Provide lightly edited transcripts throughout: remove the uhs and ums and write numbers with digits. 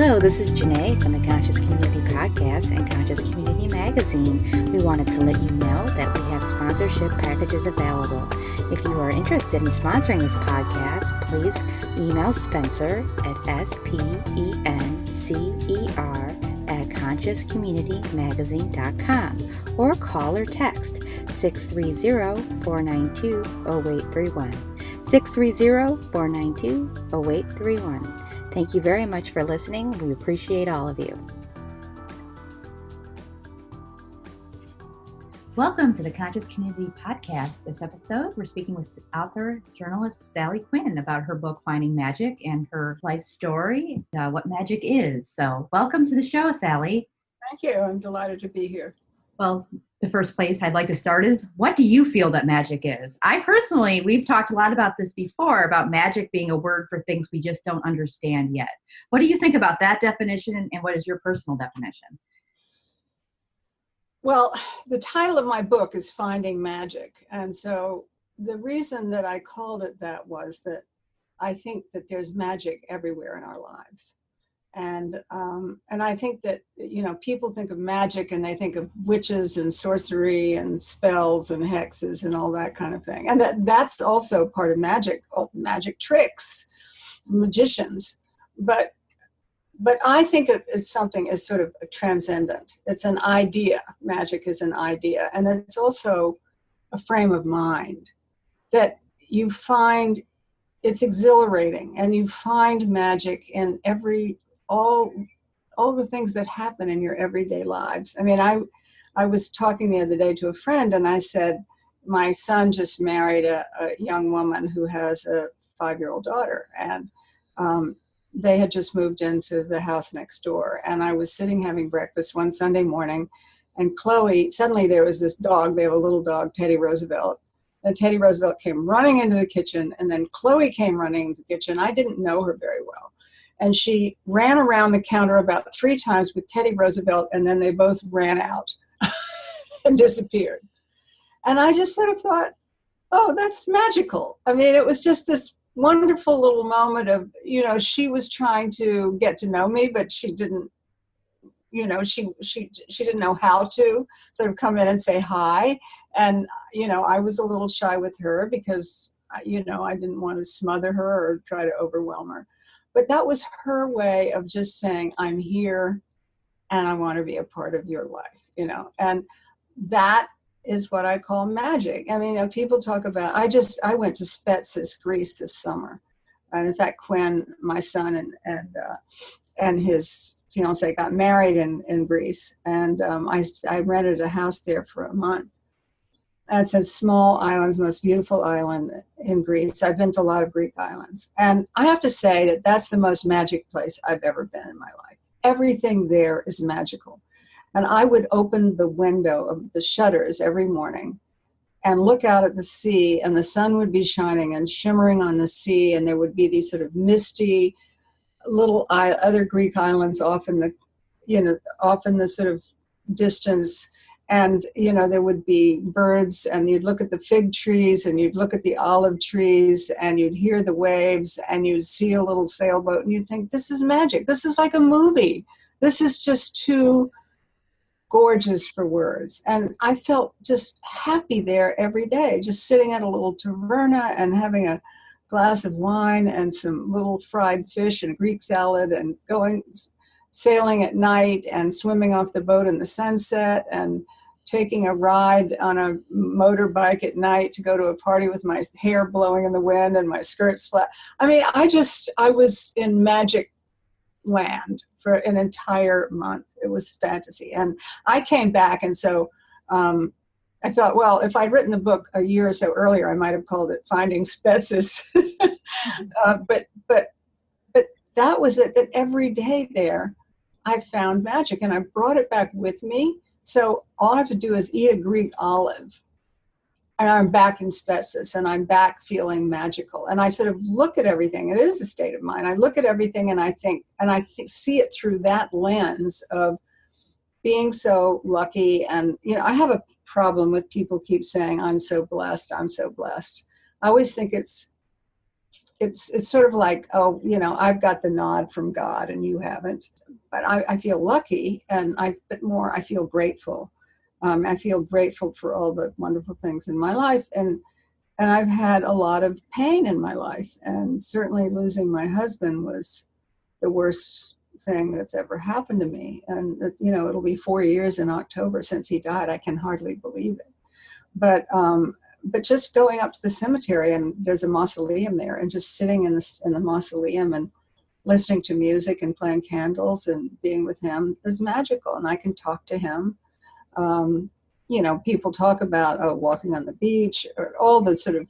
Hello, this is Janae from the Conscious Community Podcast and Conscious Community Magazine. We wanted to let you know that we have sponsorship packages available. If you are interested in sponsoring this podcast, please email Spencer at spencer@consciouscommunitymagazine.com or call or text 630-492-0831. 630-492-0831. Thank you very much for listening. We appreciate all of you. Welcome to the Conscious Community Podcast. This episode, we're speaking with author, journalist Sally Quinn about her book, Finding Magic, and her life story, what magic is. So welcome to the show, Sally. Thank you. I'm delighted to be here. Well, the first place I'd like to start is, what do you feel that magic is? I personally, we've talked a lot about this before, about magic being a word for things we just don't understand yet. What do you think about that definition, and what is your personal definition? Well, the title of my book is Finding Magic. And so the reason that I called it that was that I think that there's magic everywhere in our lives. And I think that, you know, people think of magic and they think of witches and sorcery and spells and hexes and all that kind of thing. And that's also part of magic, all the magic tricks, magicians. But I think it's something as sort of transcendent. It's an idea. Magic is an idea. And it's also a frame of mind that you find, it's exhilarating, and you find magic in all the things that happen in your everyday lives. I mean, I was talking the other day to a friend, and I said, my son just married a young woman who has a 5-year-old daughter, and they had just moved into the house next door. And I was sitting having breakfast one Sunday morning, and Chloe, suddenly there was this dog, they have a little dog, Teddy Roosevelt, and Teddy Roosevelt came running into the kitchen, and then Chloe came running into the kitchen. I didn't know her very well. And she ran around the counter about 3 times with Teddy Roosevelt, and then they both ran out and disappeared. And I just sort of thought, oh, that's magical. I mean, it was just this wonderful little moment of, you know, she was trying to get to know me, but she didn't, you know, she didn't know how to sort of come in and say hi. And, you know, I was a little shy with her because, you know, I didn't want to smother her or try to overwhelm her. But that was her way of just saying, I'm here and I want to be a part of your life, you know. And that is what I call magic. I mean, you know, people talk about, I went to Spetses, Greece this summer. And in fact, Quinn, my son, and his fiance got married in Greece. And I rented a house there for a month. And it's a small island, the most beautiful island in Greece. I've been to a lot of Greek islands. And I have to say that that's the most magic place I've ever been in my life. Everything there is magical. And I would open the window of the shutters every morning and look out at the sea, and the sun would be shining and shimmering on the sea, and there would be these sort of misty little other Greek islands off in the sort of distance. And, you know, there would be birds, and you'd look at the fig trees, and you'd look at the olive trees, and you'd hear the waves, and you'd see a little sailboat, and you'd think, this is magic. This is like a movie. This is just too gorgeous for words. And I felt just happy there every day, just sitting at a little taverna and having a glass of wine and some little fried fish and a Greek salad, and going sailing at night and swimming off the boat in the sunset, and taking a ride on a motorbike at night to go to a party with my hair blowing in the wind and my skirts flat. I mean, I was in magic land for an entire month. It was fantasy. And I came back, and so I thought, well, if I'd written the book a year or so earlier, I might have called it Finding Spetses. But that was it, that every day there I found magic, and I brought it back with me. So all I have to do is eat a Greek olive, and I'm back in Spetses, and I'm back feeling magical. And I sort of look at everything. It is a state of mind. I look at everything, and I see it through that lens of being so lucky. And, you know, I have a problem with people keep saying, I'm so blessed, I'm so blessed. I always think it's it's sort of like, oh, I've got the nod from God and you haven't. But I feel lucky, and I feel grateful. I feel grateful for all the wonderful things in my life, and I've had a lot of pain in my life, and certainly losing my husband was the worst thing that's ever happened to me. And it'll be 4 years in October since he died. I can hardly believe it. But just going up to the cemetery, and there's a mausoleum there, and just sitting in the mausoleum and listening to music and playing candles and being with him is magical. And I can talk to him. People talk about walking on the beach, or all the sort of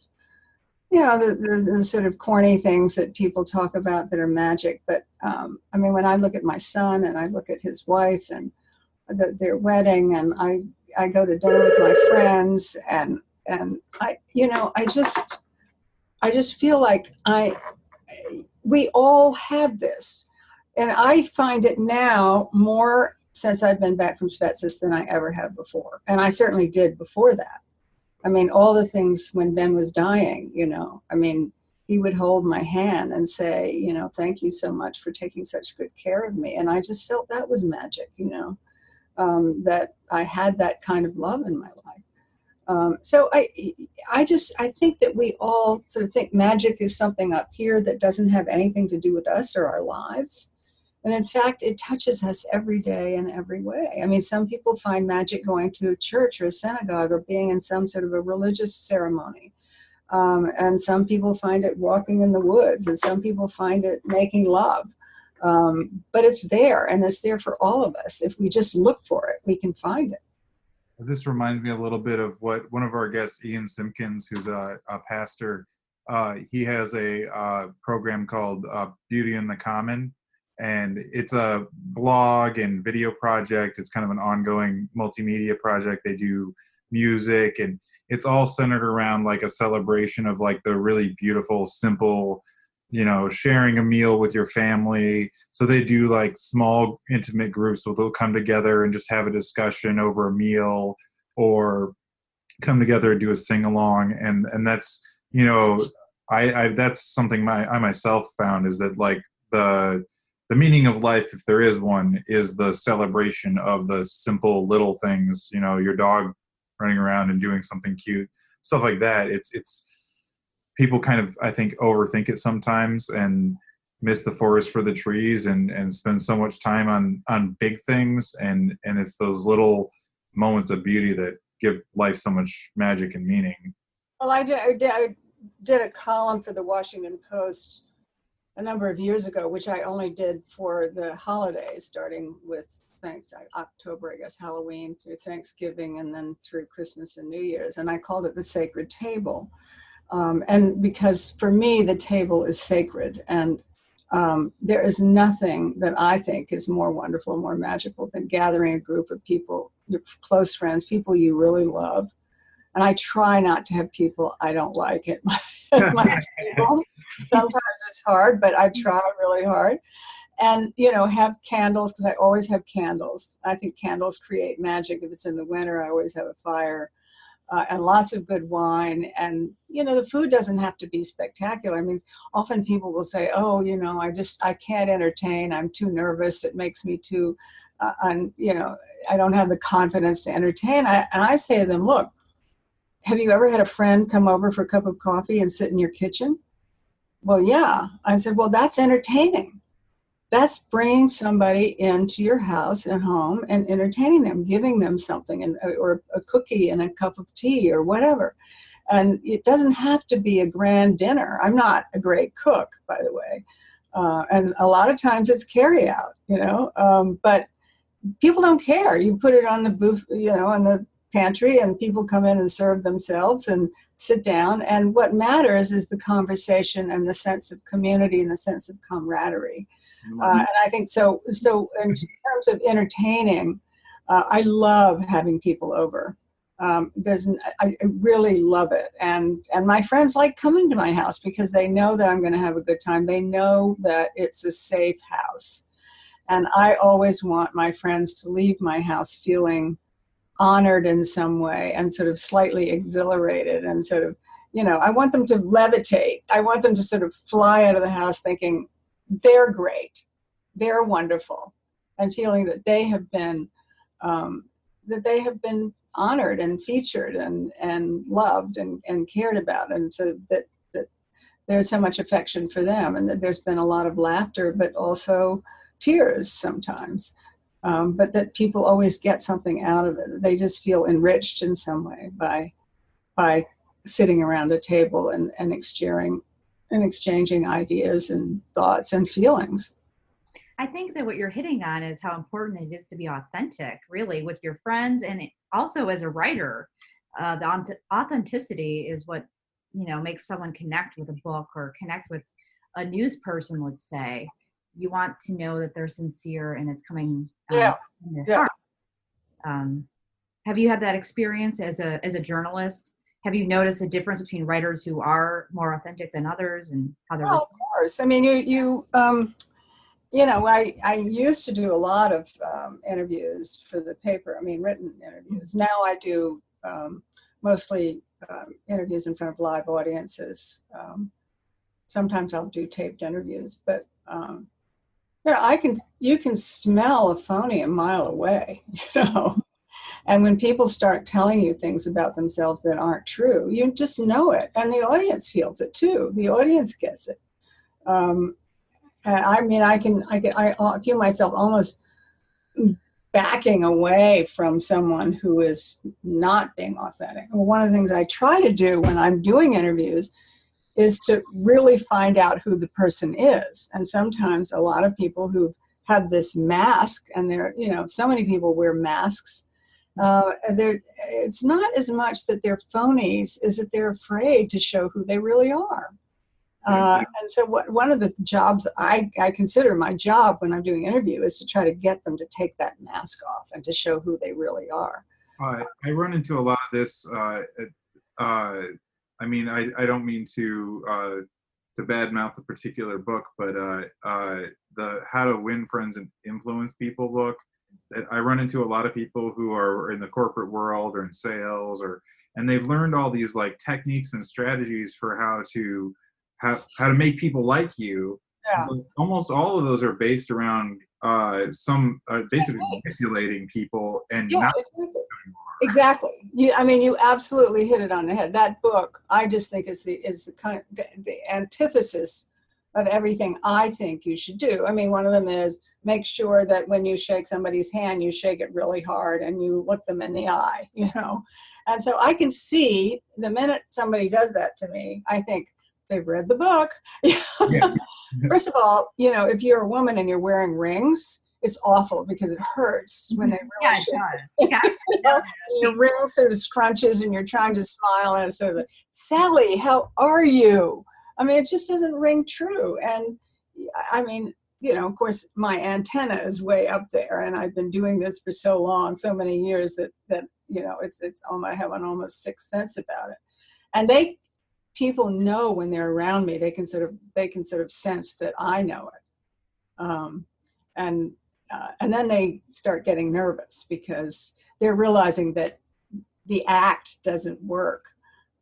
the sort of corny things that people talk about that are magic. But when I look at my son and I look at his wife and their wedding, and I go to dinner with my friends, and I just feel like we all have this. And I find it now more since I've been back from Spetses than I ever have before. And I certainly did before that. All the things when Ben was dying, he would hold my hand and say, thank you so much for taking such good care of me. And I just felt that was magic, that I had that kind of love in my life. So I think that we all sort of think magic is something up here that doesn't have anything to do with us or our lives. And in fact, it touches us every day in every way. Some people find magic going to a church or a synagogue or being in some sort of a religious ceremony. And some people find it walking in the woods, and some people find it making love. But it's there, and it's there for all of us. If we just look for it, we can find it. This reminds me a little bit of what one of our guests, Ian Simpkins, who's a pastor, he has a program called Beauty in the Common. And it's a blog and video project. It's kind of an ongoing multimedia project. They do music, and it's all centered around like a celebration of like the really beautiful, simple, sharing a meal with your family. So they do like small, intimate groups where they'll come together and just have a discussion over a meal, or come together and do a sing along. And that's, that's something I myself found, is that like the meaning of life, if there is one, is the celebration of the simple little things, your dog running around and doing something cute, stuff like that. It's people kind of, I think, overthink it sometimes and miss the forest for the trees, and spend so much time on big things. And it's those little moments of beauty that give life so much magic and meaning. Well, I did a column for the Washington Post a number of years ago, which I only did for the holidays, starting with October, I guess, Halloween through Thanksgiving, and then through Christmas and New Year's. And I called it The Sacred Table. And because for me, the table is sacred. And there is nothing that I think is more wonderful, more magical than gathering a group of people, your close friends, people you really love. And I try not to have people I don't like at my table. Sometimes it's hard, but I try really hard. And, have candles, because I always have candles. I think candles create magic. If it's in the winter, I always have a fire. And lots of good wine. And, the food doesn't have to be spectacular. Often people will say, oh, I can't entertain. I'm too nervous. It makes me too, I don't have the confidence to entertain. And I say to them, look, have you ever had a friend come over for a cup of coffee and sit in your kitchen? Well, yeah. I said, well, that's entertaining. That's bringing somebody into your house and home and entertaining them, giving them something, or a cookie and a cup of tea or whatever. And it doesn't have to be a grand dinner. I'm not a great cook, by the way. And a lot of times it's carry out, but people don't care. You put it on the booth, in the pantry, and people come in and serve themselves and sit down. And what matters is the conversation and the sense of community and the sense of camaraderie. And I think so in terms of entertaining, I love having people over. I really love it. And my friends like coming to my house because they know that I'm going to have a good time. They know that it's a safe house. And I always want my friends to leave my house feeling honored in some way and sort of slightly exhilarated and sort of, I want them to levitate. I want them to sort of fly out of the house thinking they're great, they're wonderful, and feeling that they have been honored and featured and loved and cared about, and so that there's so much affection for them, and that there's been a lot of laughter, but also tears sometimes, but that people always get something out of it. They just feel enriched in some way by sitting around a table and exchanging ideas and thoughts and feelings. I think that what you're hitting on is how important it is to be authentic, really, with your friends, and also as a writer. The authenticity is what makes someone connect with a book or connect with a news person. Let's say you want to know that they're sincere and it's coming from their heart. Have you had that experience as a journalist? Have you noticed a difference between writers who are more authentic than others, and how they're? Well, of course. I mean, I used to do a lot of interviews for the paper. I mean, written interviews. Now I do mostly interviews in front of live audiences. Sometimes I'll do taped interviews, but you can smell a phony a mile away, And when people start telling you things about themselves that aren't true, you just know it, and the audience feels it too. The audience gets it. I mean, I feel myself almost backing away from someone who is not being authentic. Well, one of the things I try to do when I'm doing interviews is to really find out who the person is. And sometimes a lot of people who have this mask, and so many people wear masks. It's not as much that they're phonies as that they're afraid to show who they really are. And so one of the jobs I consider my job when I'm doing interview is to try to get them to take that mask off and to show who they really are. I run into a lot of this. I mean, I don't mean to badmouth a particular book, but the How to Win Friends and Influence People book, that I run into a lot of people who are in the corporate world or in sales, and they've learned all these like techniques and strategies for how to make people like you. Yeah. But almost all of those are based around basically manipulating people and not. Exactly. You absolutely hit it on the head. That book, I just think is the kind of the antithesis of everything I think you should do. I mean, one of them is make sure that when you shake somebody's hand, you shake it really hard and you look them in the eye, And so I can see the minute somebody does that to me, I think they've read the book. Yeah. First of all, if you're a woman and you're wearing rings, it's awful because it hurts when they really shake. Your ring sort of scrunches and you're trying to smile and it's sort of like, Sally, how are you? I mean, it just doesn't ring true. And I mean, of course, my antenna is way up there, and I've been doing this for so long, so many years that it's I have an almost sixth sense about it. And people know when they're around me, they can sort of sense that I know it. And then they start getting nervous because they're realizing that the act doesn't work.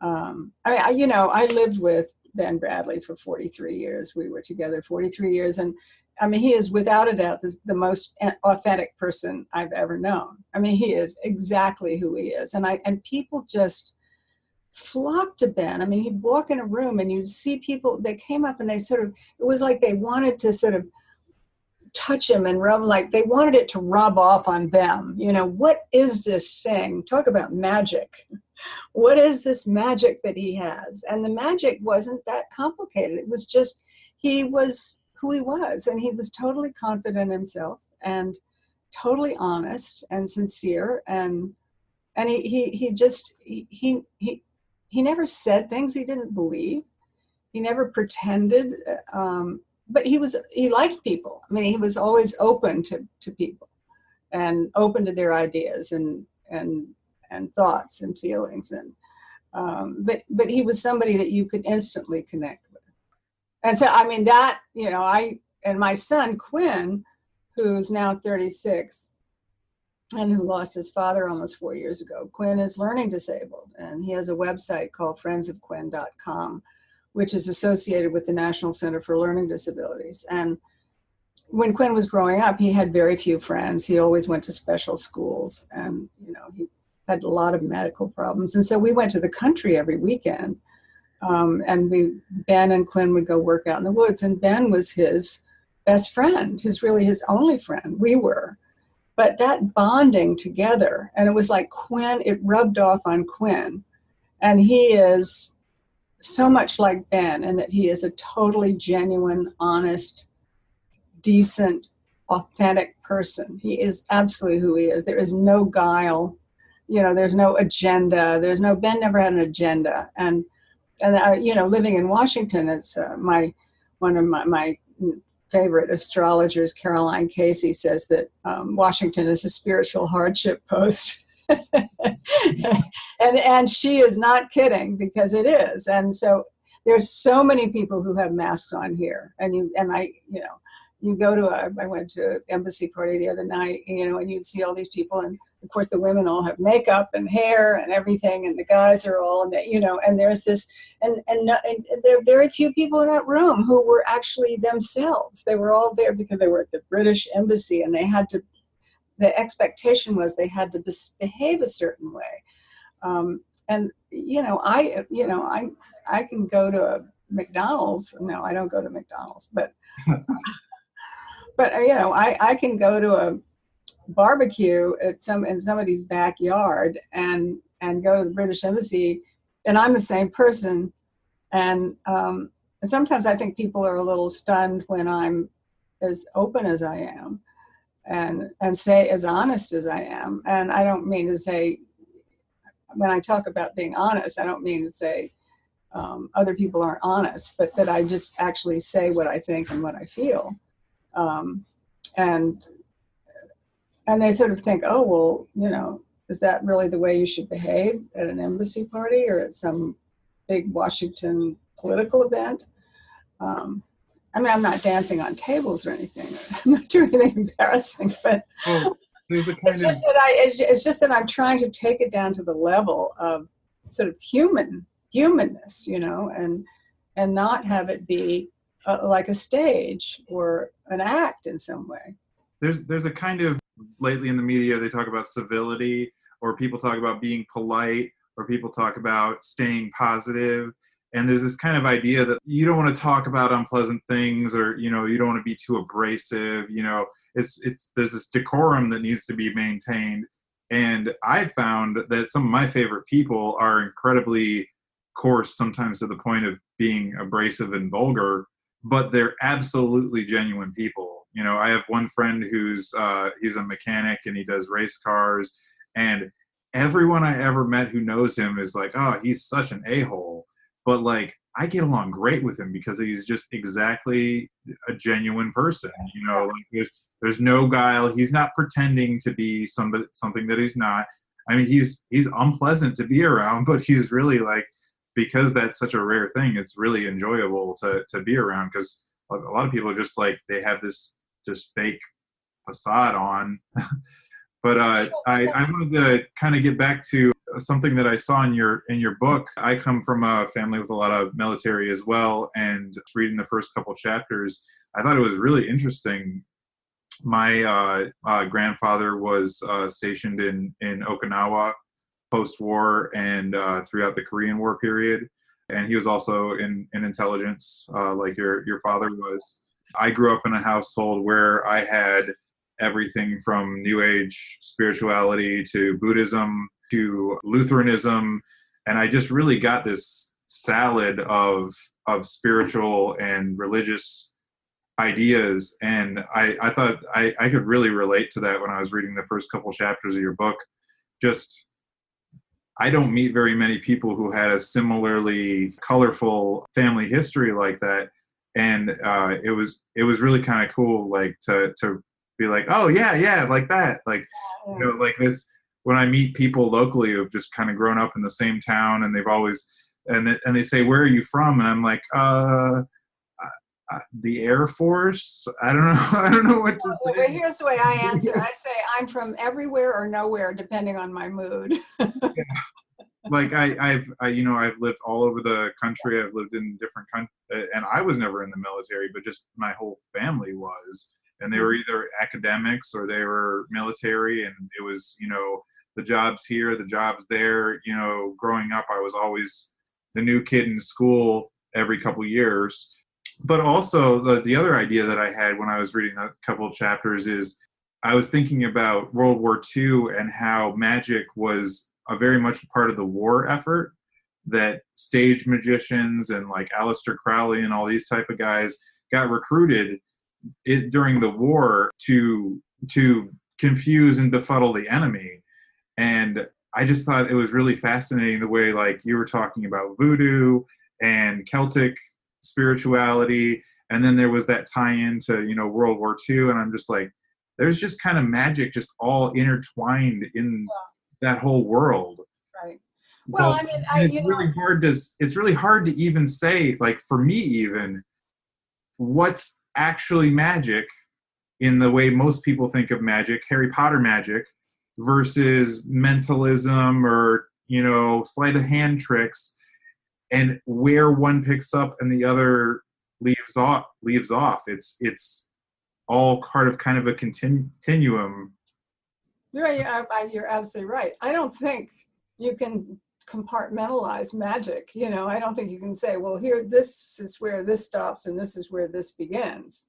I lived with Ben Bradley for 43 years. We were together 43 years. And I mean, he is without a doubt the most authentic person I've ever known. I mean, he is exactly who he is. And people just flocked to Ben. I mean, he'd walk in a room and you'd see people, they came up and it was like they wanted to sort of touch him and rub, like they wanted it to rub off on them. What is this thing? Talk about magic. What is this magic that he has? And the magic wasn't that complicated. It was just, he was who he was, and he was totally confident in himself and totally honest and sincere. And he never said things he didn't believe. He never pretended, but he liked people. I mean, he was always open to people and open to their ideas and thoughts and feelings. And but he was somebody that you could instantly connect with. And so, I mean, that, and my son, Quinn, who's now 36, and who lost his father almost 4 years ago. Quinn is learning disabled, and he has a website called friendsofquinn.com, which is associated with the National Center for Learning Disabilities. And when Quinn was growing up, he had very few friends. He always went to special schools, and he had a lot of medical problems. And so we went to the country every weekend, and Ben and Quinn would go work out in the woods, and Ben was his best friend, his only friend. We were. But that bonding together, and it was like Quinn, it rubbed off on Quinn. And he is so much like Ben, in that he is a totally genuine, honest, decent, authentic person. He is absolutely who he is. There is no guile. There's no agenda. Ben never had an agenda. And living in Washington, it's one of my favorite astrologers, Caroline Casey, says that Washington is a spiritual hardship post. and she is not kidding, because it is. And so there's so many people who have masks on here, and you go to I went to an embassy party the other night, and you'd see all these people, and of course the women all have makeup and hair and everything, and the guys are all and there's this, and there are very few people in that room who were actually themselves. They were all there because they were at the British embassy, and the expectation was they had to behave a certain way. I can go to a McDonald's. No, I don't go to McDonald's, but I can go to a barbecue in somebody's backyard and go to the British Embassy, and I'm the same person. And sometimes I think people are a little stunned when I'm as open as I am, and say as honest as I am. And I don't mean to say, when I talk about being honest, I don't mean to say other people aren't honest, but that I just actually say what I think and what I feel. And they sort of think, oh, well, is that really the way you should behave at an embassy party or at some big Washington political event? I'm not dancing on tables or anything. I'm not doing anything embarrassing, but it's just that I'm trying to take it down to the level of sort of humanness, and not have it be like a stage or an act in some way. There's a kind of, lately in the media, they talk about civility, or people talk about being polite, or people talk about staying positive. And there's this kind of idea that you don't want to talk about unpleasant things, or, you don't want to be too abrasive. There's this decorum that needs to be maintained. And I found that some of my favorite people are incredibly coarse, sometimes to the point of being abrasive and vulgar, but they're absolutely genuine people. I have one friend he's a mechanic, and he does race cars, and everyone I ever met who knows him is like, oh, he's such an a-hole. But like, I get along great with him because he's just exactly a genuine person. Like there's no guile. He's not pretending to be something that he's not. I mean, he's unpleasant to be around, but he's really, like, because that's such a rare thing, it's really enjoyable to be around, because a lot of people are just like, they have this just fake facade on. But I wanted to kind of get back to something that I saw in your book. I come from a family with a lot of military as well, and reading the first couple chapters, I thought it was really interesting. My grandfather was stationed in Okinawa post-war and throughout the Korean War period, and he was also in intelligence, like your father was. I grew up in a household where I had everything from New Age spirituality to Buddhism to Lutheranism, and I just really got this salad of spiritual and religious ideas, and I thought I could really relate to that when I was reading the first couple chapters of your book. Just, I don't meet very many people who had a similarly colorful family history like that, and it was really kind of cool, like to be like, oh yeah, like that, like, like this. When I meet people locally who've just kind of grown up in the same town, and they've always, and they say, where are you from? And I'm like, The Air Force. I don't know. I don't know what to Well, say. here's the way I answer. I say I'm from everywhere or nowhere, depending on my mood. Like I've lived all over the country. I've lived in different countries, and I was never in the military, but just my whole family was, and they were either academics or they were military, and it was, the jobs here, the jobs there. Growing up, I was always the new kid in school every couple years. But also the other idea that I had when I was reading a couple of chapters is I was thinking about World War II and how magic was a very much part of the war effort, that stage magicians and like Aleister Crowley and all these type of guys got recruited during the war to confuse and befuddle the enemy. And I just thought it was really fascinating the way, like, you were talking about voodoo and Celtic spirituality, and then there was that tie-in to World War II, and I'm just like, there's just kind of magic just all intertwined in that whole world. Right. Well, But, I mean, it's really hard to even say, like, for me even, what's actually magic in the way most people think of magic, Harry Potter magic, versus mentalism or sleight of hand tricks, and where one picks up and the other leaves off. It's all part of kind of a continuum. You're absolutely right. I don't think you can compartmentalize magic. I don't think you can say, well, here, this is where this stops and this is where this begins.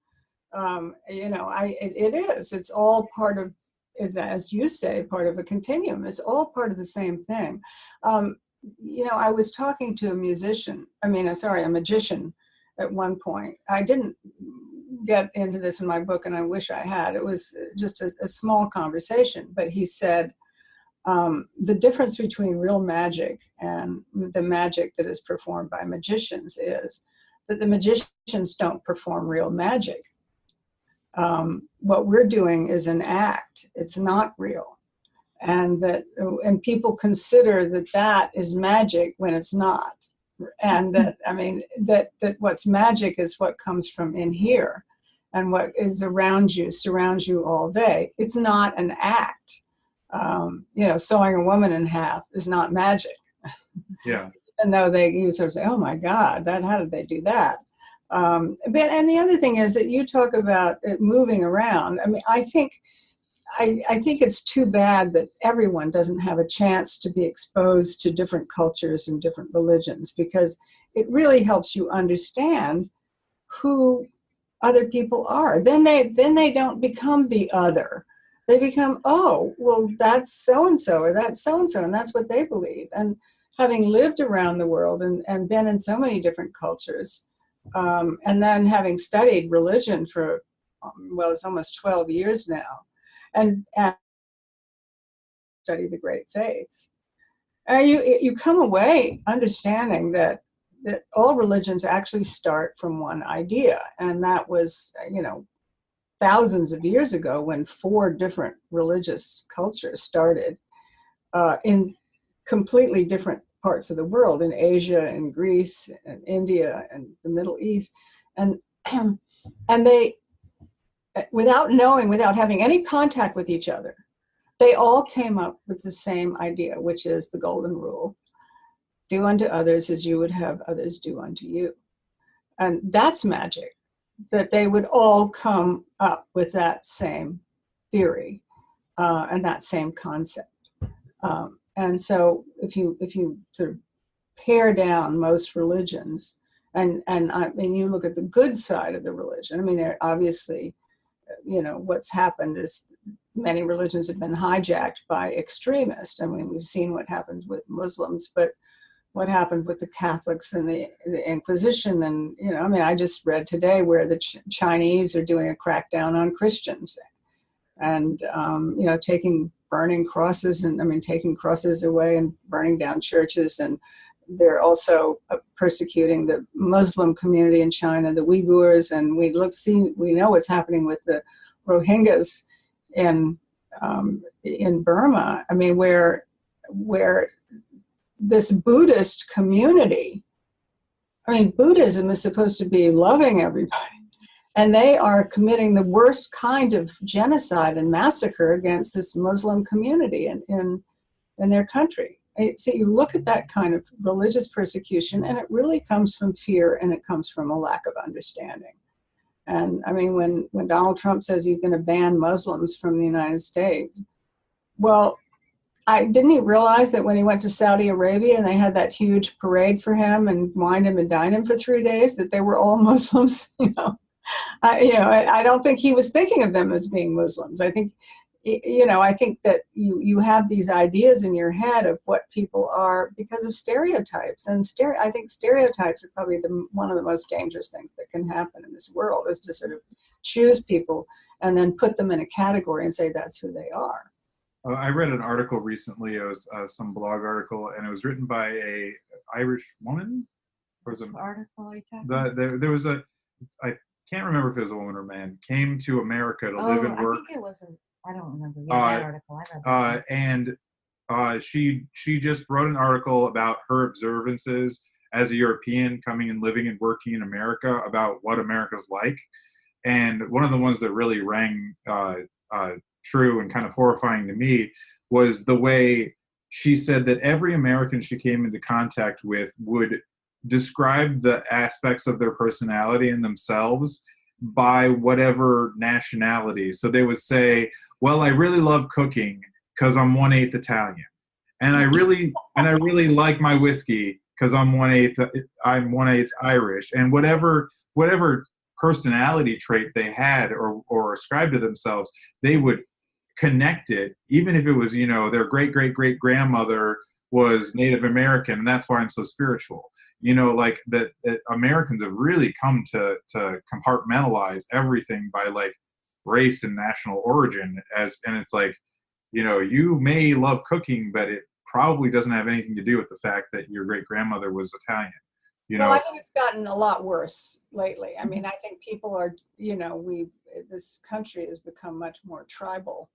It is. It's all part of, as you say, part of a continuum. It's all part of the same thing. I was talking to a magician at one point. I didn't get into this in my book, and I wish I had. It was just a small conversation, but he said the difference between real magic and the magic that is performed by magicians is that the magicians don't perform real magic. What we're doing is an act. It's not real. And people consider that is magic when it's not. And that what's magic is what comes from in here, and what is around you surrounds you all day. It's not an act. Sewing a woman in half is not magic. Yeah. And though you sort of say, oh my God, how did they do that? And the other thing is that you talk about it moving around. I think it's too bad that everyone doesn't have a chance to be exposed to different cultures and different religions, because it really helps you understand who other people are. Then they don't become the other. They become, oh, well, that's so-and-so or that's so-and-so, and that's what they believe. And having lived around the world and been in so many different cultures, and then having studied religion for, it's almost 12 years now, and study the great faiths. You come away understanding that all religions actually start from one idea, and that was, thousands of years ago when 4 different religious cultures started in completely different parts of the world, in Asia and Greece and India and the Middle East, and they, without having any contact with each other, they all came up with the same idea, which is the golden rule: do unto others as you would have others do unto you. And that's magic, that they would all come up with that same theory and that same concept. And so if you sort of pare down most religions, and you look at the good side of the religion, they're obviously, what's happened is many religions have been hijacked by extremists. We've seen what happens with Muslims, but what happened with the Catholics and the Inquisition. And, I just read today where the Chinese are doing a crackdown on Christians and, burning crosses and taking crosses away and burning down churches. And they're also persecuting the Muslim community in China, the Uyghurs. And we know what's happening with the Rohingyas in Burma. Where this Buddhist community I mean, Buddhism is supposed to be loving everybody. And they are committing the worst kind of genocide and massacre against this Muslim community in their country. So you look at that kind of religious persecution, and it really comes from fear, and it comes from a lack of understanding. And I mean, when Donald Trump says he's going to ban Muslims from the United States, well, didn't he realize that when he went to Saudi Arabia and they had that huge parade for him and wined him and dined him for 3 days, that they were all Muslims? I don't think he was thinking of them as being Muslims. I think, I think that you have these ideas in your head of what people are because of stereotypes. And I think stereotypes are probably one of the most dangerous things that can happen in this world, is to sort of choose people and then put them in a category and say that's who they are. I read an article recently. It was some blog article, and it was written by a Irish woman. What article are you talking about? There was I can't remember if it was a woman or a man, came to America to live and work. I think it was I don't remember. That article. I read that. And she just wrote an article about her observances as a European coming and living and working in America, about what America's like. And one of the ones that really rang true and kind of horrifying to me was the way she said that every American she came into contact with would describe the aspects of their personality and themselves by whatever nationality. So they would say, well, I really love cooking because I'm 1/8 Italian. And I really like my whiskey because I'm 1/8 Irish. And whatever personality trait they had or ascribed to themselves, they would connect it, even if it was, their great-great-great-grandmother was Native American, and that's why I'm so spiritual. Like that Americans have really come to compartmentalize everything by like race and national origin, and it's like, you may love cooking, but it probably doesn't have anything to do with the fact that your great-grandmother was Italian. Well, I think it's gotten a lot worse lately. I mean, I think people are, this country has become much more tribal.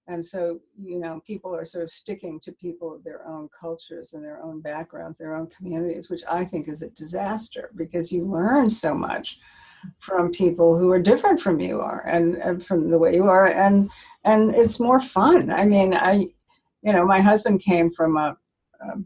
And so, people are sort of sticking to people of their own cultures and their own backgrounds, their own communities, which I think is a disaster, because you learn so much from people who are different from you are and from the way you are. And it's more fun. I mean, my husband came from a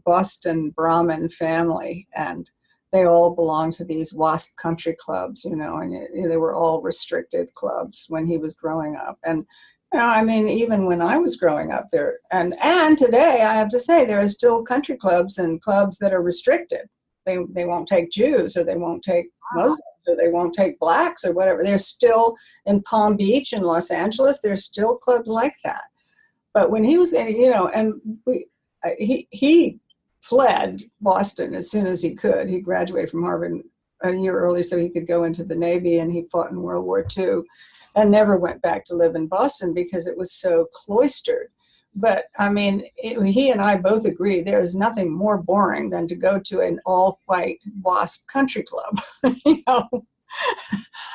Boston Brahmin family, and they all belonged to these WASP country clubs, and they were all restricted clubs when he was growing up. And even when I was growing up there, and today, I have to say, there are still country clubs and clubs that are restricted. They won't take Jews, or they won't take Muslims, or they won't take blacks, or whatever. They're still in Palm Beach and Los Angeles. There's still clubs like that. But when he was, he fled Boston as soon as he could. He graduated from Harvard a year early so he could go into the Navy, and he fought in World War II. And never went back to live in Boston because it was so cloistered. But I mean, he and I both agree there is nothing more boring than to go to an all-white WASP country club.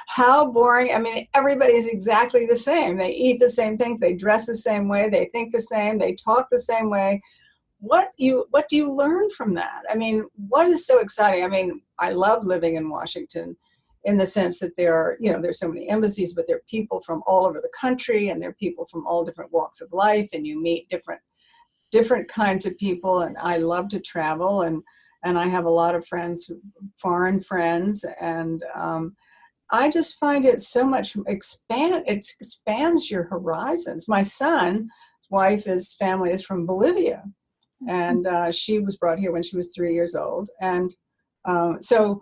How boring. I mean, everybody's exactly the same. They eat the same things. They dress the same way. They think the same. They talk the same way. What do you learn from that? I mean, what is so exciting? I mean, I love living in Washington, in the sense that there's so many embassies, but there are people from all over the country, and there are people from all different walks of life, and you meet different kinds of people. And I love to travel, and I have a lot of friends, foreign friends, and I just find it so much it expands your horizons. My son's his family is from Bolivia, and she was brought here when she was 3 years old, and so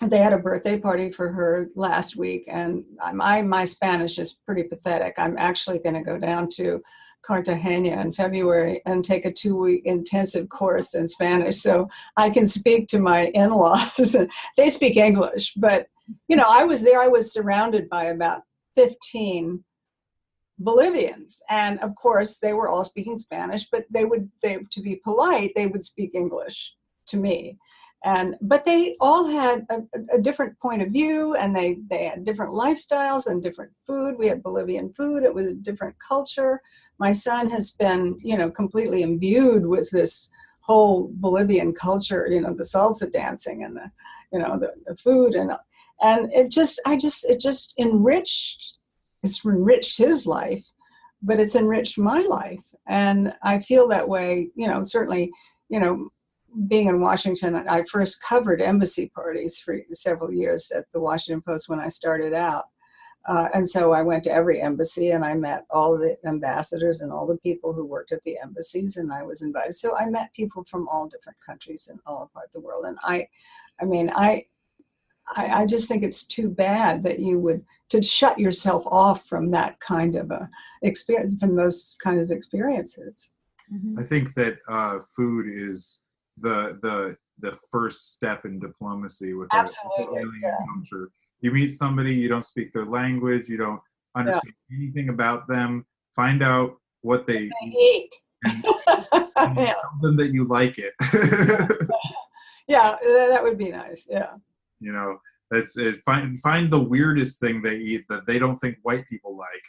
they had a birthday party for her last week, and my Spanish is pretty pathetic. I'm actually going to go down to Cartagena in February and take a 2-week intensive course in Spanish so I can speak to my in-laws. They speak English, but I was there. I was surrounded by about 15 Bolivians, and of course they were all speaking Spanish, but to be polite, they would speak English to me. But they all had a different point of view, and they had different lifestyles and different food. We had Bolivian food. It was a different culture. My son has been, completely imbued with this whole Bolivian culture, you know, the salsa dancing and the, you know, the food and it just it's enriched his life, but it's enriched my life. And I feel that way, you know, certainly, you know, being in Washington, I first covered embassy parties for several years at the Washington Post when I started out. And so I went to every embassy and I met all the ambassadors and all the people who worked at the embassies, and I was invited. So I met people from all different countries and all parts of the world. And I just think it's too bad that you would to shut yourself off from that kind of a experience, from those kind of experiences. I think that food is the first step in diplomacy with Absolutely, an alien culture. You meet somebody, you don't speak their language, you don't understand anything about them. Find out what they eat. And tell them that you like it. Yeah, that would be nice. Yeah. You know, that's it. Find the weirdest thing they eat that they don't think white people like.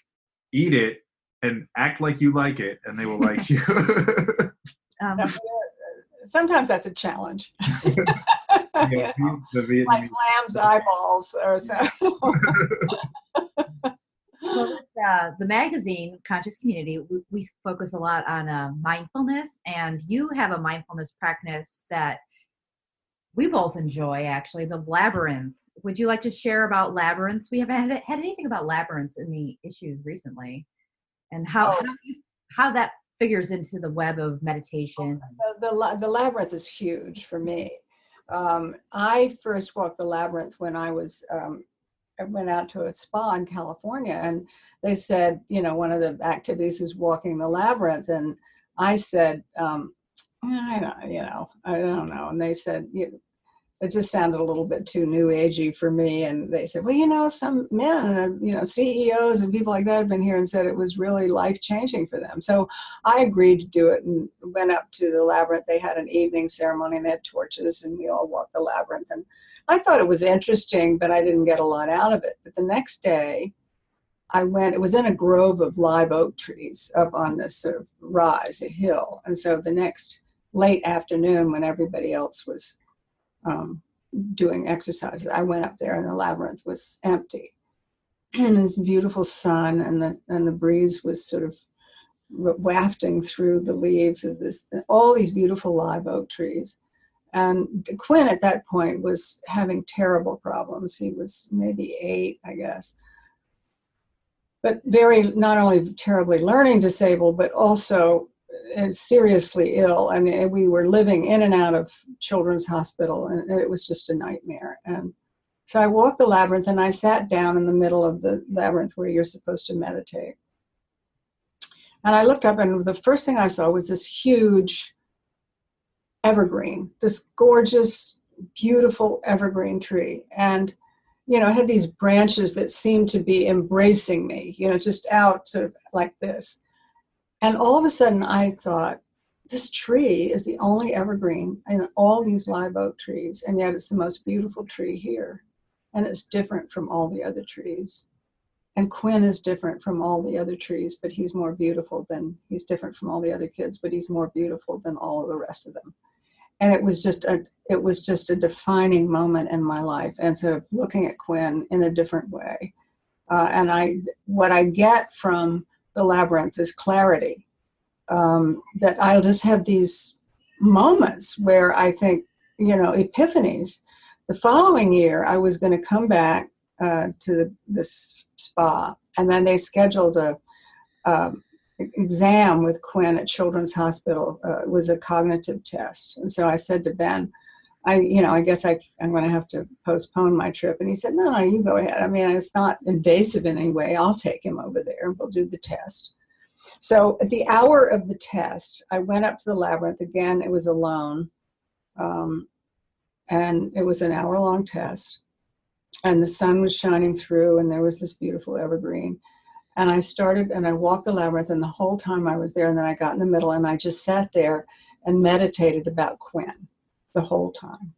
Eat it and act like you like it, and they will like you. Sometimes that's a challenge. Yeah, the Vietnamese. Like lamb's eyeballs or something. Well, with the magazine, Conscious Community, we focus a lot on mindfulness, and you have a mindfulness practice that we both enjoy, actually, the labyrinth. Would you like to share about labyrinths? We haven't had anything about labyrinths in the issues recently, and how that figures into the web of meditation. The labyrinth is huge for me. I first walked the labyrinth when I went out to a spa in California, and they said, you know, one of the activities is walking the labyrinth, and I said, I don't know, and they said, it just sounded a little bit too new agey for me, and they said, well, you know, some men, you know, CEOs and people like that have been here and said it was really life-changing for them. So I agreed to do it and went up to the labyrinth. They had an evening ceremony and they had torches, and we all walked the labyrinth, and I thought it was interesting, but I didn't get a lot out of it. But the next day I went, it was in a grove of live oak trees up on this sort of rise, a hill. And so the next late afternoon, when everybody else was doing exercises, I went up there and the labyrinth was empty. And this beautiful sun and the breeze was sort of wafting through the leaves of all these beautiful live oak trees. And Quinn at that point was having terrible problems. He was maybe 8, I guess. But not only terribly learning disabled, but also seriously ill. I mean, we were living in and out of Children's Hospital, and it was just a nightmare. And so I walked the labyrinth, and I sat down in the middle of the labyrinth where you're supposed to meditate. And I looked up, and the first thing I saw was this huge evergreen, this gorgeous, beautiful evergreen tree. And, you know, it had these branches that seemed to be embracing me, you know, just out sort of like this. And all of a sudden I thought, this tree is the only evergreen in all these live oak trees, and yet it's the most beautiful tree here. And it's different from all the other trees. And Quinn is different from all the other trees, but he's different from all the other kids, but he's more beautiful than all of the rest of them. And it was just a defining moment in my life, and sort of looking at Quinn in a different way. What I get from the labyrinth is clarity, that I'll just have these moments where I think, you know, epiphanies. The following year, I was going to come back to this spa, and then they scheduled a exam with Quinn at Children's Hospital. It was a cognitive test. And so I said to Ben, I guess I'm going to have to postpone my trip. And he said, no, you go ahead. I mean, it's not invasive in any way. I'll take him over there and we'll do the test. So at the hour of the test, I went up to the labyrinth. Again, it was alone. And it was an hour-long test. And the sun was shining through, and there was this beautiful evergreen. And I walked the labyrinth, and the whole time I was there, and then I got in the middle, and I just sat there and meditated about Quinn the whole time.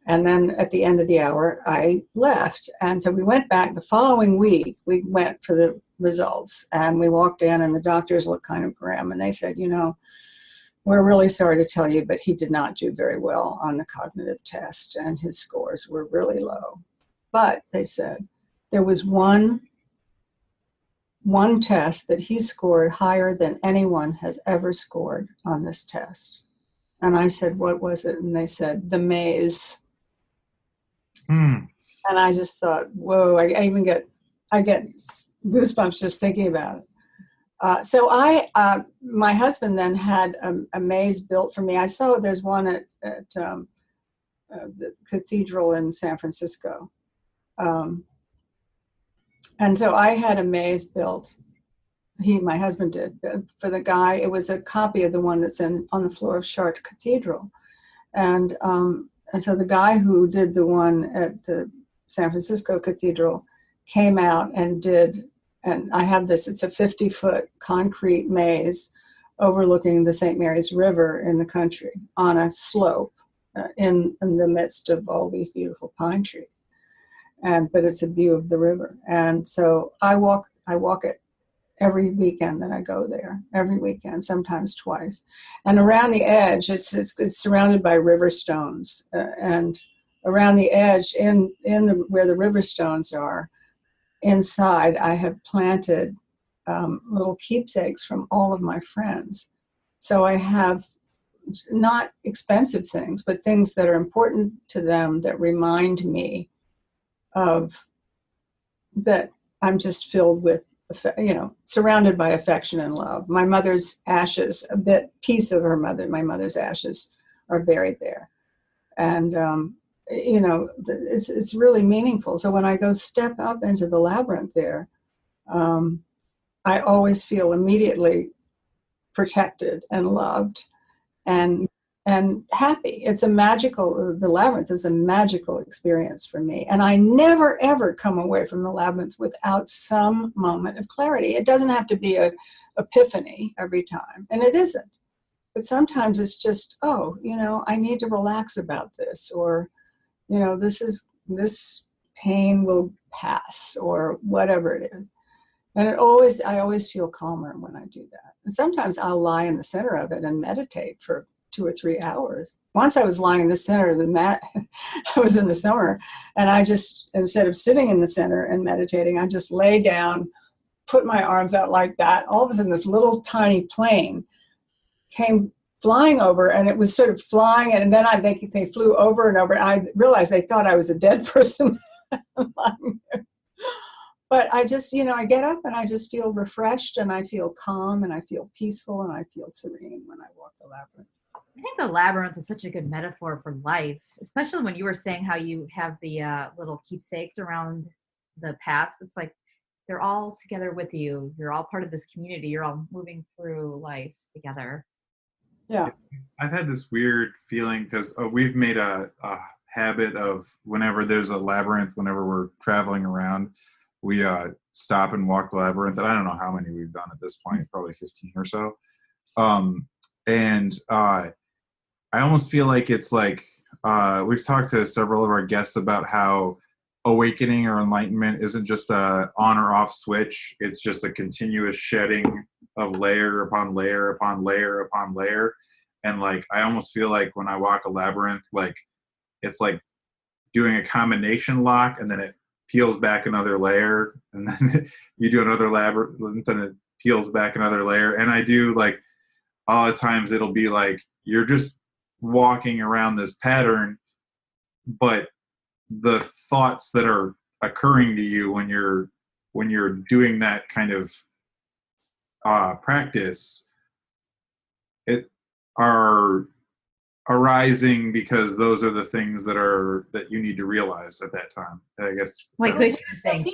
And then at the end of the hour, I left. And so we went back the following week. We went for the results, and we walked in, and the doctors looked kind of grim, and they said, you know, we're really sorry to tell you, but he did not do very well on the cognitive test, and his scores were really low. But they said there was one test that he scored higher than anyone has ever scored on this test. And I said, what was it? And they said, the maze. And I just thought, whoa, I get goosebumps just thinking about it. So my husband then had a maze built for me. I saw there's one at the cathedral in San Francisco. And so I had a maze built. My husband did, for the guy. It was a copy of the one that's on the floor of Chartres Cathedral. And so the guy who did the one at the San Francisco Cathedral came out and did, and I have this, it's a 50-foot concrete maze overlooking the St. Mary's River in the country on a slope in the midst of all these beautiful pine trees. But it's a view of the river. And so I walk it every weekend that I go there, every weekend, sometimes twice. And around the edge, it's surrounded by river stones. And around the edge, where the river stones are, inside, I have planted little keepsakes from all of my friends. So I have not expensive things, but things that are important to them that remind me of that I'm just filled with, surrounded by affection and love. My mother's ashes, piece of my mother's ashes are buried there. And, it's really meaningful. So when I go step up into the labyrinth there, I always feel immediately protected and loved and happy. The labyrinth is a magical experience for me. And I never, ever come away from the labyrinth without some moment of clarity. It doesn't have to be an epiphany every time, and it isn't. But sometimes it's just, I need to relax about this, or, this pain will pass, or whatever it is. And I always feel calmer when I do that. And sometimes I'll lie in the center of it and meditate for 2 or 3 hours. Once I was lying in the center of the mat, I was in the summer, and I just, instead of sitting in the center and meditating, I just lay down, put my arms out like that. All of a sudden, this little tiny plane came flying over, and it was sort of flying, and then they flew over and over. And I realized they thought I was a dead person. But I just, I get up and I just feel refreshed, and I feel calm, and I feel peaceful, and I feel serene when I walk the labyrinth. I think the labyrinth is such a good metaphor for life, especially when you were saying how you have the little keepsakes around the path. It's like they're all together with you. You're all part of this community. You're all moving through life together. Yeah. I've had this weird feeling because we've made a habit of whenever there's a labyrinth, whenever we're traveling around, we stop and walk the labyrinth. And I don't know how many we've done at this point, probably 15 or so. I almost feel like it's like we've talked to several of our guests about how awakening or enlightenment isn't just a on or off switch. It's just a continuous shedding of layer upon layer upon layer upon layer. And like, I almost feel like when I walk a labyrinth, like it's like doing a combination lock, and then it peels back another layer, and then you do another labyrinth and it peels back another layer. And I do, like, a lot of times it'll be like you're just walking around this pattern, but the thoughts that are occurring to you when you're doing that kind of practice, it are arising because those are the things that you need to realize at that time, I guess. Like what you were saying.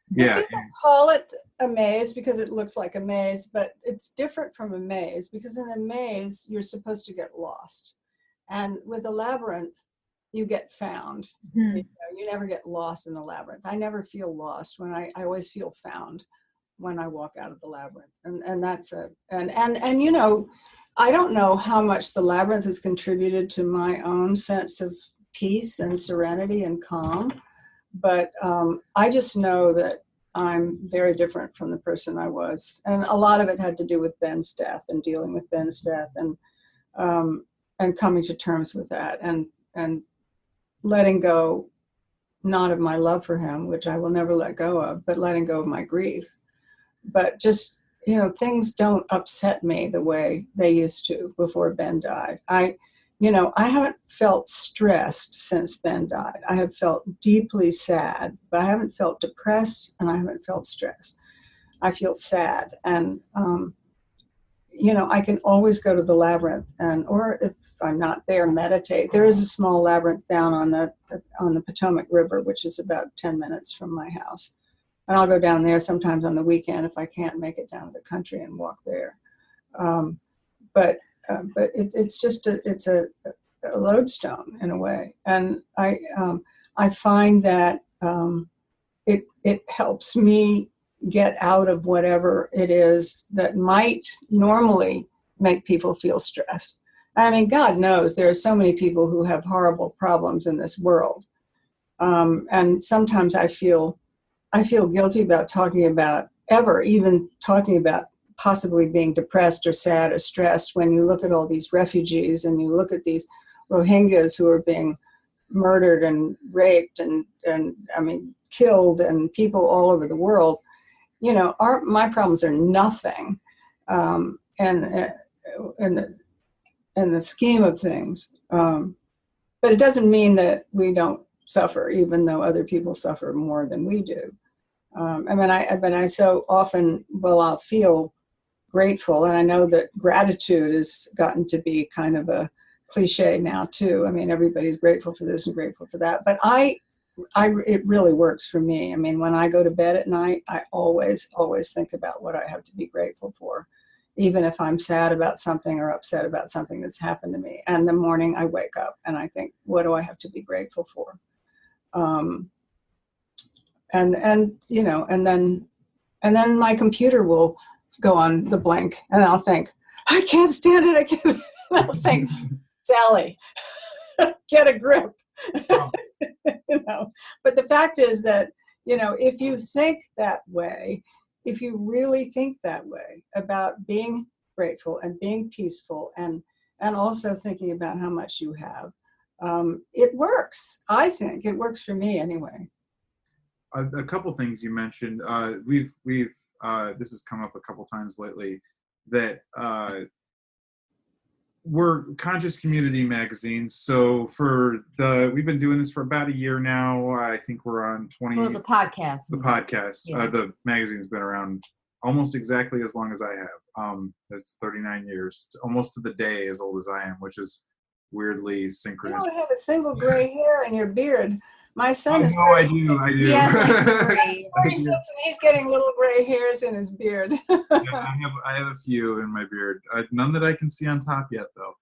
Yeah. People call it a maze because it looks like a maze, but it's different from a maze, because in a maze, you're supposed to get lost. And with a labyrinth, you get found. Mm-hmm. You never get lost in the labyrinth. I never feel lost. I always feel found when I walk out of the labyrinth. And that's I don't know how much the labyrinth has contributed to my own sense of peace and serenity and calm. But I just know that I'm very different from the person I was. And a lot of it had to do with Ben's death and dealing with Ben's death. And and coming to terms with that, and letting go, not of my love for him, which I will never let go of, but letting go of my grief. But just, things don't upset me the way they used to before Ben died. I haven't felt stressed since Ben died. I have felt deeply sad, but I haven't felt depressed, and I haven't felt stressed. I feel sad, and I can always go to the labyrinth, or if I'm not there, meditate. There is a small labyrinth down on the Potomac River, which is about 10 minutes from my house. And I'll go down there sometimes on the weekend if I can't make it down to the country and walk there. But it's just a lodestone in a way, and I find that it helps me get out of whatever it is that might normally make people feel stressed. I mean, God knows there are so many people who have horrible problems in this world, and sometimes I feel guilty about even talking about possibly being depressed or sad or stressed when you look at all these refugees and you look at these Rohingyas who are being murdered and raped and I mean killed, and people all over the world. My problems are nothing, and in the scheme of things. But it doesn't mean that we don't suffer, even though other people suffer more than we do. I so often, I'll feel grateful, and I know that gratitude has gotten to be kind of a cliche now too. I mean, everybody's grateful for this and grateful for that, but it really works for me. I mean, when I go to bed at night, I always think about what I have to be grateful for, even if I'm sad about something or upset about something that's happened to me. And the morning I wake up and I think, what do I have to be grateful for? And then my computer will go on the blink, and I'll think, I can't stand it. I can't. I'll think, Sally, get a grip. But the fact is that, if you think that way, if you really think that way about being grateful and being peaceful and also thinking about how much you have, it works. I think it works for me anyway. A couple things you mentioned. We've this has come up a couple times lately, that we're Conscious Community Magazine. So we've been doing this for about a year now. I think we're on 20. Well, the podcast. The podcast. Yeah. The magazine's been around almost exactly as long as I have. It's 39 years, almost to the day as old as I am, which is weirdly synchronous. You don't have a single gray hair in your beard. My son is. I do. Yeah, like 46, and he's getting little gray hairs in his beard. Yeah, I have a few in my beard. None that I can see on top yet, though.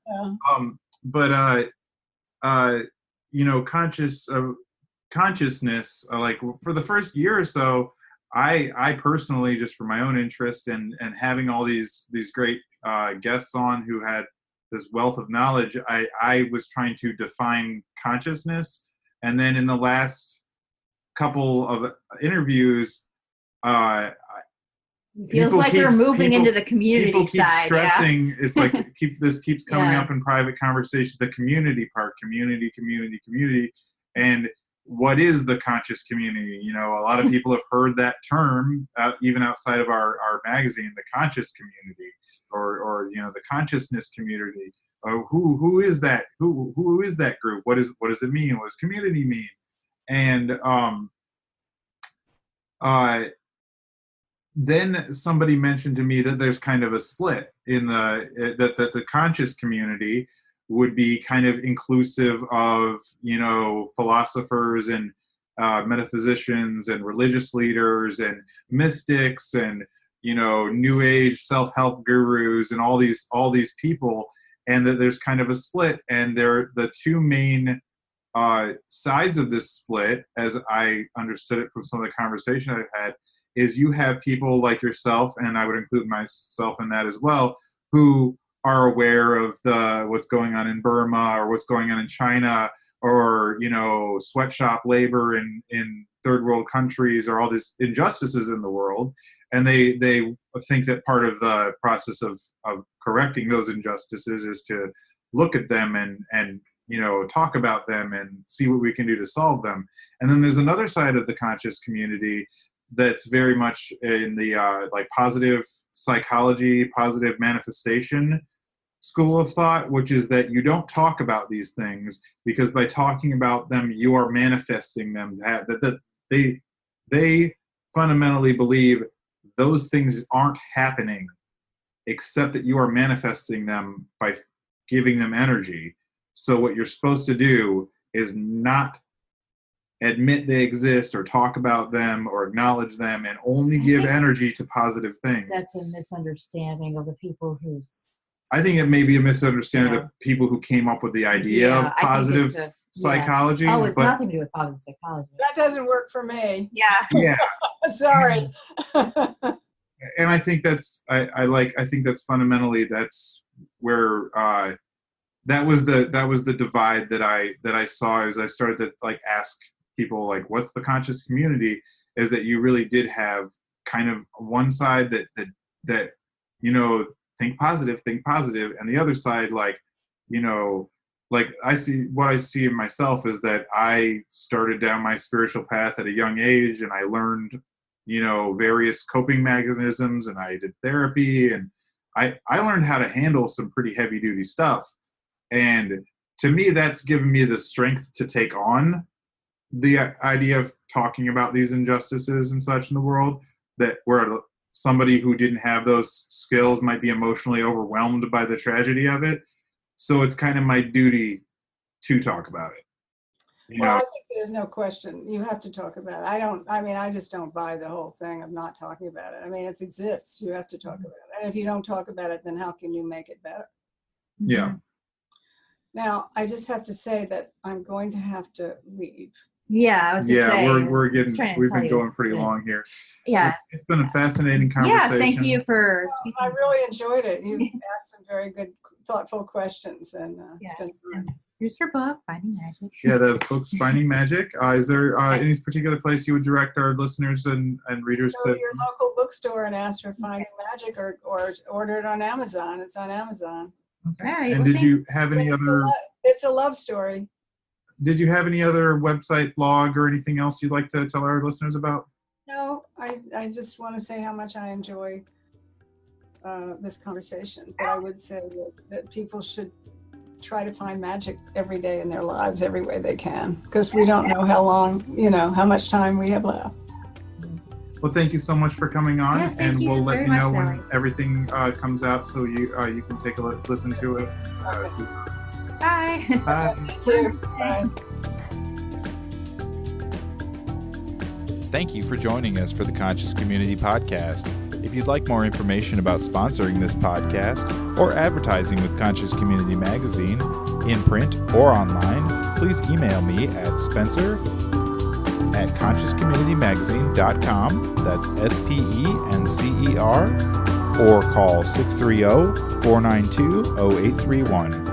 Yeah. Consciousness. Like for the first year or so, I personally, just for my own interest and having all these great guests on who had this wealth of knowledge, I was trying to define consciousness. And then in the last couple of interviews, it feels like we're moving into the community people keep side. stressing, Yeah? It's like this keeps coming Yeah. up in private conversation, the community part, community. And what is the conscious community? A lot of people have heard that term, even outside of our magazine, the conscious community, or the consciousness community. Who is that? Who is that group? What does it mean? What does community mean? And then somebody mentioned to me that there's kind of a split in that the conscious community would be kind of inclusive of philosophers and metaphysicians and religious leaders and mystics and new age self-help gurus and all these people. And that there's kind of a split, and the two main sides of this split, as I understood it from some of the conversation I've had, is you have people like yourself, and I would include myself in that as well, who are aware of what's going on in Burma or what's going on in China, or sweatshop labor in third world countries, or all these injustices in the world. and they think that part of the process of correcting those injustices is to look at them and talk about them and see what we can do to solve them. And then there's another side of the conscious community that's very much in the like positive psychology, positive manifestation school of thought, which is that you don't talk about these things, because by talking about them, you are manifesting them. That they fundamentally believe those things aren't happening, except that you are manifesting them by giving them energy. So what you're supposed to do is not admit they exist or talk about them or acknowledge them, and only give energy to positive things. That's a misunderstanding of the people who's. I think it may be a misunderstanding of the people who came up with the idea of positive psychology. Oh, it's nothing to do with positive psychology. That doesn't work for me. Yeah. Sorry. And I think that's I think that's fundamentally, that's where that was the divide that I saw as I started to like ask people, like, what's the conscious community, is that you really did have kind of one side that think positive, and the other side, like I see in myself is that I started down my spiritual path at a young age, and I learned various coping mechanisms, and I did therapy, and I learned how to handle some pretty heavy duty stuff. And to me, that's given me the strength to take on the idea of talking about these injustices and such in the world, that where somebody who didn't have those skills might be emotionally overwhelmed by the tragedy of it. So it's kind of my duty to talk about it. I think there's no question. You have to talk about it. I just don't buy the whole thing of not talking about it. I mean, it exists. You have to talk about it. And if you don't talk about it, then how can you make it better? Yeah. Now, I just have to say that I'm going to have to leave. Yeah, I was gonna say, we've been going pretty long here. Yeah. It's been a fascinating conversation. Yeah, thank you for speaking. I really enjoyed it. You asked some very good, thoughtful questions, and it's been fun. Here's your book, Finding Magic. Yeah, the book's Finding Magic. Is there any particular place you would direct our listeners and readers Go to? to your local bookstore and ask for Finding Magic, or order it on Amazon. It's on Amazon. Okay. All right, And did you have any other? It's a love story. Did you have any other website, blog, or anything else you'd like to tell our listeners about? No, I just want to say how much I enjoy this conversation. But I would say that people should try to find magic every day in their lives, every way they can, because we don't know how much time we have left. Well, thank you so much for coming on, Yes, thank and you we'll let very you know much, when Sally. everything comes out, so you can take a listen to it. Bye. Bye. Thank you. Bye. Thank you for joining us for the Conscious Community Podcast. If you'd like more information about sponsoring this podcast or advertising with Conscious Community Magazine, in print or online, please email me at spencer@consciouscommunitymagazine.com. That's SPENCER, or call 630-492-0831.